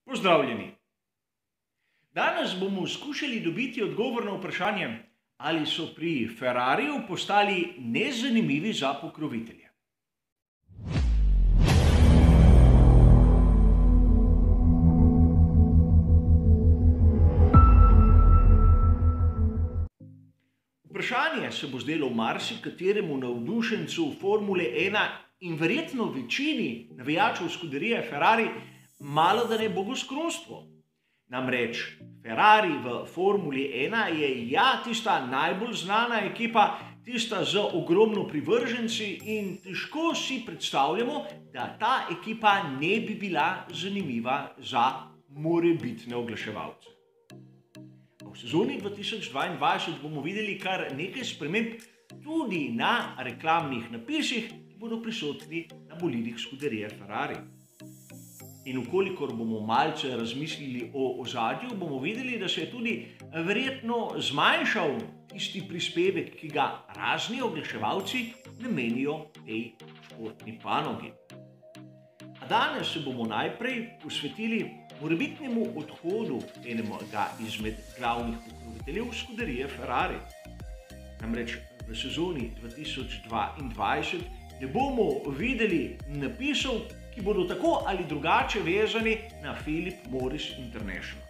Pozdravljeni! Danes bomo skušali dobiti odgovor na vprašanje, ali so pri Ferrariju postali nezanimivi za pokrovitelje. Vprašanje se bo zdelo marsikateremu navdušencu Formule 1 in verjetno večini navijačev Scuderie Ferrari malodane bogoskrunstvo. Namreč Ferrari v Formuli 1 je tista najbolj znana ekipa, tista z ogromno privrženci in težko si predstavljamo, da ta ekipa ne bi bila zanimiva za morebitne oglaševalce. V sezoni 2022 bomo videli kar nekaj sprememb tudi na reklamnih napisih, ki bodo prisotni na bolidih Scuderie Ferrari. In ukolikor bomo malce razmislili o ozadju, bomo videli, da se je tudi verjetno zmanjšal tisti prispevek, ki ga razni oglaševalci namenijo tej športni panogi. A danes se bomo najprej posvetili morebitnemu odhodu enega izmed glavnih pokroviteljev Scuderie Ferrari. Namreč v sezoni 2022 ne bomo videli napisov, ki bodo tako ali drugače vezani na Philip Morris International.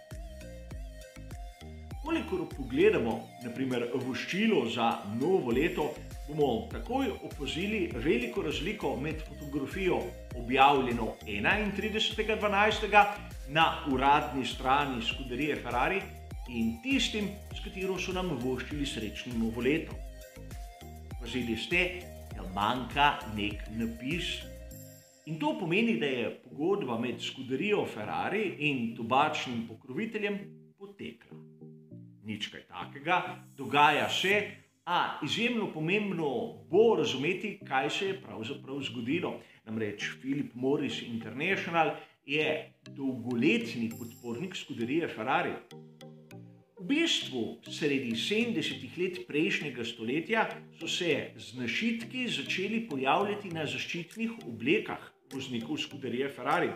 Kolikor pogledamo, naprimer, voščilo za novo leto, bomo takoj opazili veliko razliko med fotografijo objavljeno 31.12. na uradni strani Scuderie Ferrari in tistim, s katero so nam voščili srečno novo leto. Opazili ste, da manjka nek napis. In to pomeni, da je pogodba med Scuderio Ferrari in tobačnim pokroviteljem potekla. Nič kaj takega, dogaja se, a izjemno pomembno bo razumeti, kaj se je pravzaprav zgodilo. Namreč Philip Morris International je dolgoletni podpornik Scuderie Ferrari. V bistvu sredi 70. let prejšnjega stoletja so se značitki začeli pojavljati na zaščitnih oblekah voznikov Scuderie Ferrari.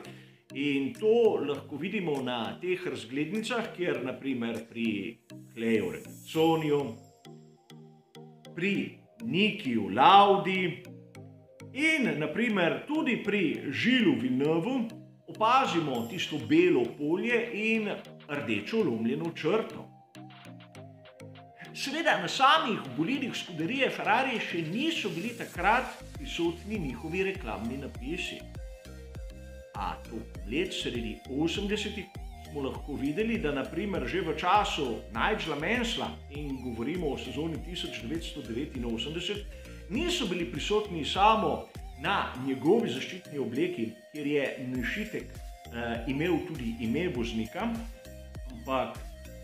In to lahko vidimo na teh razglednicah, kjer naprimer pri Clayu Regazzoniju, pri Nikiju Laudi in naprimer tudi pri Gillesu Villeneuvu opazimo tisto belo polje in rdečo lomljeno črto. Seveda na samih bolidih Scuderie Ferrari še niso bili takrat prisotni njihovi reklamni napisi. A tokom let sredi 80-ih smo lahko videli, da naprimer že v času Nigela Mansella, in govorimo o sezoni 1989, niso bili prisotni samo na njegovi zaščitni obleki, kjer je našitek imel tudi ime voznika, ampak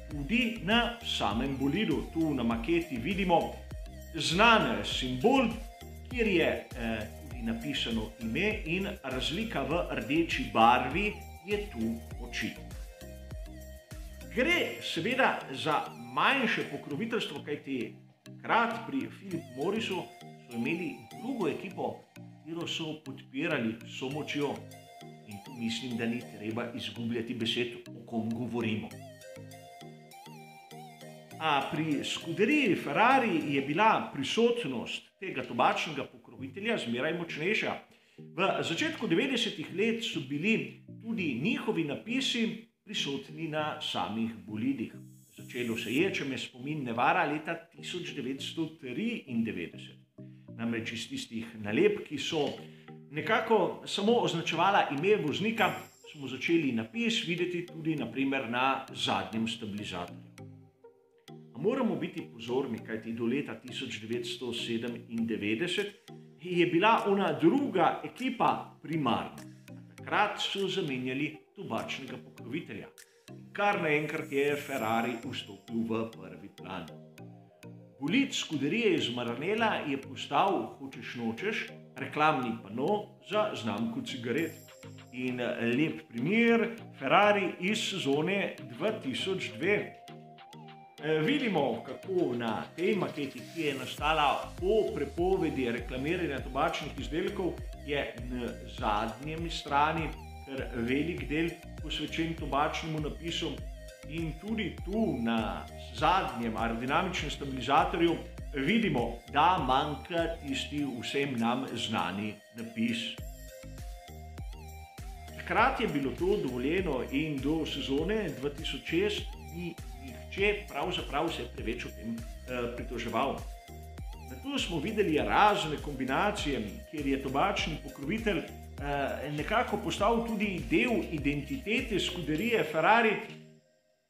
tudi na samem bolidu. Tu na maketi vidimo znan simbol, kjer je tudi napisano ime in razlika v rdeči barvi je tu očitna. Gre seveda za manjše pokroviteljstvo, kajti takrat pri Philip Morrisu so imeli drugo ekipo, katero so podpirali s močjo. In tu mislim, da ni treba izgubljati besed, o kom govorimo. A pri Scuderii Ferrari je bila prisotnost tega tobačnega pokrovitelja zmeraj močnejša. V začetku 90. let so bili tudi njihovi napisi prisotni na samih bolidih. Začelo se je, če me spomin ne vara, leta 1993. Namreč iz tistih nalepk, ki so nekako samo označevala ime voznika, smo začeli napis videti tudi naprimer na zadnjem stabilizatorju. Moramo biti pozorni, kajti do leta 1997 je bila ona druga ekipa primarna. Takrat so zamenjali tobačnega pokrovitelja. Kar naenkrat je Ferrari vstopil v prvi plan. Bolid Scuderie iz Maranella je postal, hočeš nočeš, reklamni pano za znamko cigaret. In lep primer Ferrari iz sezone 2002. Vidimo, kako na tej maketi, ki je nastala po prepovedi reklamiranja tobačnih izdelkov, je na zadnjem strani kar velik del posvečen tobačnemu napisu in tudi tu na zadnjem aerodinamičnem stabilizatorju vidimo, da manjka tisti vsem nam znani napis. Takrat je bilo to dovoljeno in do sezone 2006 ni nihče pravzaprav se preveč o tem pritoževal. Nato smo videli razne kombinacije, kjer je tobačni pokrovitelj nekako postal tudi del identitete Scuderie Ferrari,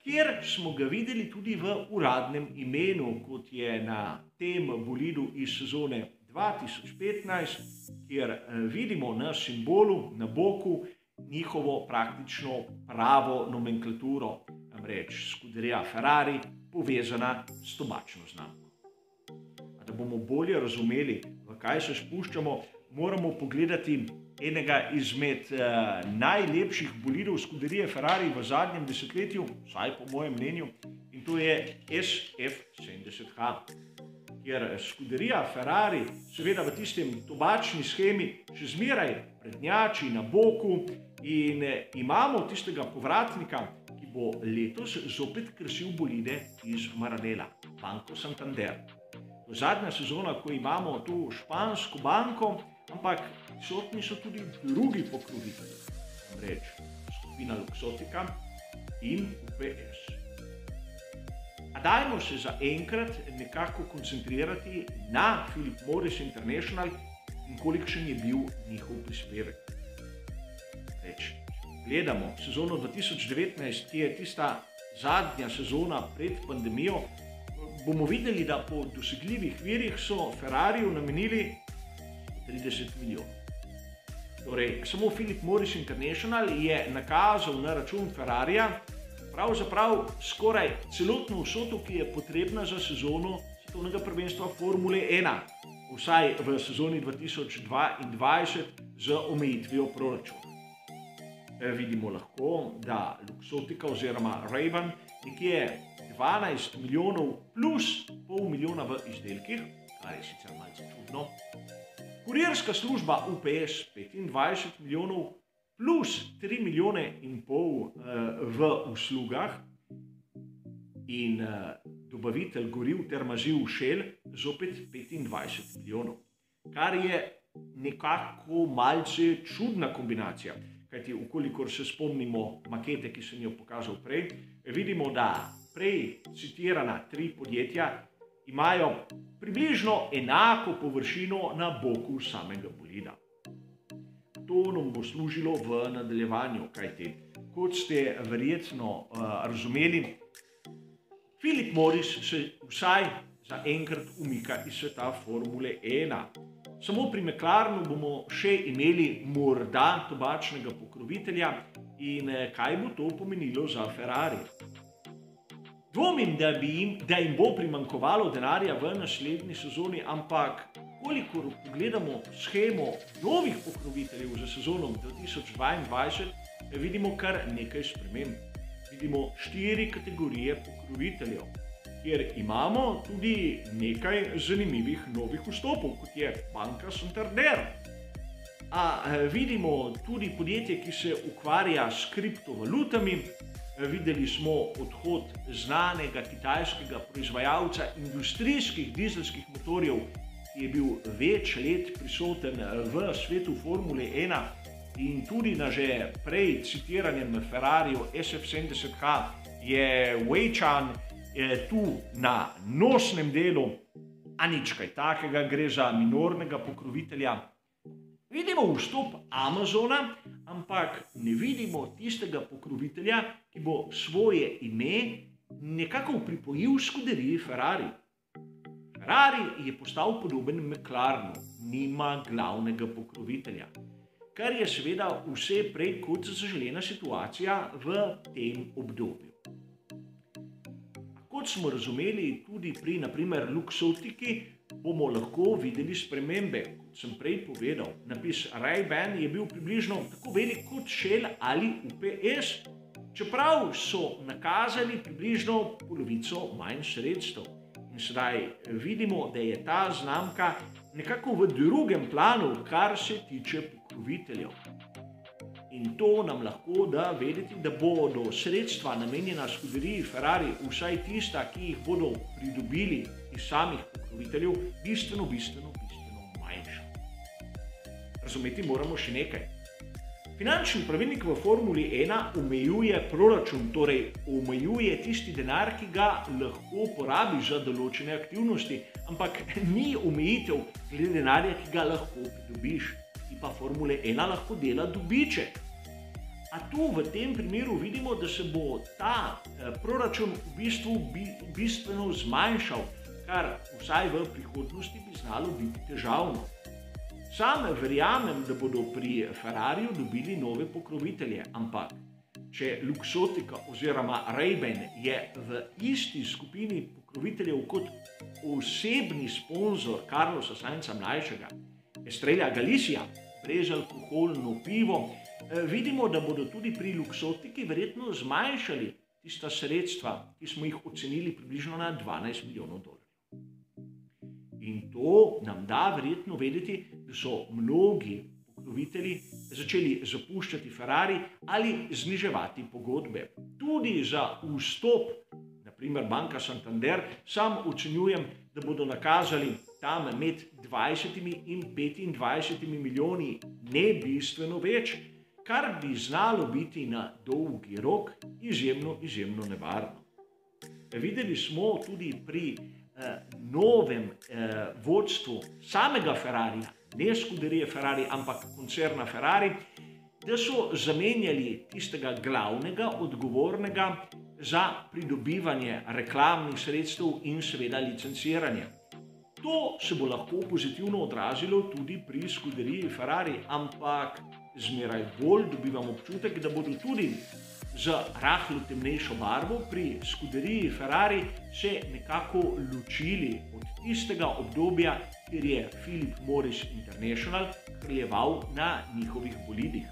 kjer smo ga videli tudi v uradnem imenu, kot je na tem bolidu iz sezone 2015, kjer vidimo na simbolu, na boku, njihovo praktično pravo nomenklaturo, namreč Scuderia Ferrari povezana s tobačno znamko. Da bomo bolje razumeli, v kaj se spuščamo, moramo pogledati enega izmed najlepših bolidov Scuderie Ferrari v zadnjem desetletju, vsaj po mojem mnenju, in to je SF70H, kjer Scuderia Ferrari seveda v tistem tobačni schemi še zmeraj prednjači na boku in imamo tistega povratnika, ki bo letos zopet krasil bolide iz Maranela, Banco Santander. To je zadnja sezona, ko imamo to špansko banko, ampak prisotni so tudi drugi pokrovitelji, namreč skupina Luxottica in UPS. A dajmo se za enkrat nekako koncentrirati na Philip Morris International in kolikšen je bil njihov prispevek. Gledamo sezono 2019, ki je tista zadnja sezona pred pandemijo, bomo videli, da po dosegljivih virih so Ferrariju namenili 30 milijonov. Torej, samo Philip Morris International je nakazal na račun Ferrarija pravzaprav skoraj celotno vsoto, ki je potrebna za sezono svetovnega prvenstva Formule 1, vsaj v sezoni 2022 z omejitvijo proračuna. Vidimo lahko, da Luxottica oziroma Ray-Ban nekje 12 milijonov plus pol milijona v izdelkih, kar je sicer malce čudno. Kurirska služba UPS 25 milijonov plus 3 milijone in pol v uslugah in dobavitelj goriv ter maziv Shell zopet 25 milijonov, kar je nekako malce čudna kombinacija. Kajti, ukolikor se spomnimo makete, ki sem jo pokazal prej, vidimo, da prej citirana 3 podjetja imajo približno enako površino na boku samega bolida. To nam bo služilo v nadaljevanju, kajti, kot ste verjetno razumeli, Philip Morris se vsaj za enkrat umika iz sveta Formule 1. Samo pri McLarenu bomo še imeli morda tobačnega pokrovitelja in kaj bo to pomenilo za Ferrari. Dvomim, da jim bo primanjkovalo denarja v naslednji sezoni, ampak kolikor pogledamo shemo novih pokroviteljev za sezono 2022, vidimo kar nekaj sprememb. Vidimo 4 kategorije pokroviteljev, kjer imamo tudi nekaj zanimivih novih vstopov, kot je Banca Santander. Vidimo tudi podjetje, ki se ukvarja s kriptovalutami. Videli smo odhod znanega kitajskega proizvajalca industrijskih dizelskih motorjev, ki je bil več let prisoten v svetu Formule 1 in tudi na že prej citiranem Ferrariju SF70H je Weichai tu na nosnem delu, a nič kaj takega, gre za minornega pokrovitelja. Vidimo vstop Amazona, ampak ne vidimo tistega pokrovitelja, ki bo svoje ime nekako pripojil Scuderii Ferrari. Ferrari je postal podoben McLarenu, nima glavnega pokrovitelja, kar je seveda vse prej kot zaželena situacija v tem obdobju. Kot smo razumeli tudi pri, naprimer, Luxottici, bomo lahko videli spremembe. Kot sem prej povedal, napis Ray-Ban je bil približno tako velik kot Shell ali UPS, čeprav so nakazali približno polovico manj sredstev. In sedaj vidimo, da je ta znamka nekako v drugem planu, kar se tiče pokroviteljev. In to nam lahko da vedeti, da bodo sredstva namenjena skuderiji Ferrari, vsaj tista, ki jih bodo pridobili iz samih pokroviteljev, bistveno manjša. Razumeti moramo še nekaj. Finančni pravilnik v Formuli 1 omejuje proračun, torej omejuje tisti denar, ki ga lahko porabi za določene aktivnosti, ampak ni omejitev glede denarja, ki ga lahko pridobiš. Pa Formule 1 lahko dela dobiček. A tu v tem primeru vidimo, da se bo ta proračun v bistvu bistveno zmanjšal, kar vsaj v prihodnosti bi znalo biti težavno. Sam verjamem, da bodo pri Ferrariju dobili nove pokrovitelje, ampak če Luxottica oziroma Ray-Ban je v isti skupini pokroviteljev kot osebni sponzor Carlosa Sainza mlajšega, Estrella Galicia, brezalkoholno pivo, vidimo, da bodo tudi pri Luxottici verjetno zmanjšali tista sredstva, ki smo jih ocenili približno na $12 milijonov. In to nam da verjetno vedeti, da so mnogi pokrovitelji začeli zapuščati Ferrari ali zniževati pogodbe. Tudi za vstop, naprimer Banka Santander, sam ocenjujem, da bodo nakazali tam med 20 in 25 milijoni, ne bistveno več, kar bi znalo biti na dolgi rok izjemno nevarno. Videli smo tudi pri novem vodstvu samega Ferrarija, ne skuderije Ferrari, ampak koncerna Ferrari, da so zamenjali tistega glavnega odgovornega za pridobivanje reklamnih sredstev in seveda licenciranje. To se bo lahko pozitivno odrazilo tudi pri skuderiji Ferrari, ampak zmeraj bolj dobivam občutek, da bodo tudi z rahlo temnejšo barvo pri skuderiji Ferrari se nekako ločili od tistega obdobja, kjer je Philip Morris International kraljeval na njihovih bolidih.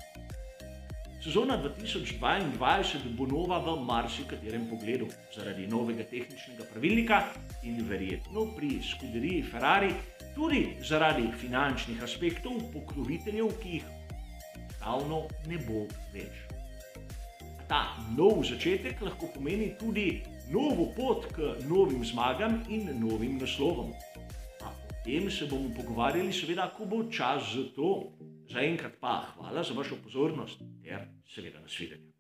Sezona 2022 bo nova v marsikaterem pogledu zaradi novega tehničnega pravilnika in verjetno pri skuderiji Ferrari tudi zaradi finančnih aspektov pokroviteljev, ki jih enostavno ne bo več. Ta nov začetek lahko pomeni tudi novo pot k novim zmagam in novim naslovom. A o tem se bomo pogovarjali seveda, ko bo čas za to. Zaenkrat pa hvala za vašo pozornost ter seveda nasvidenje.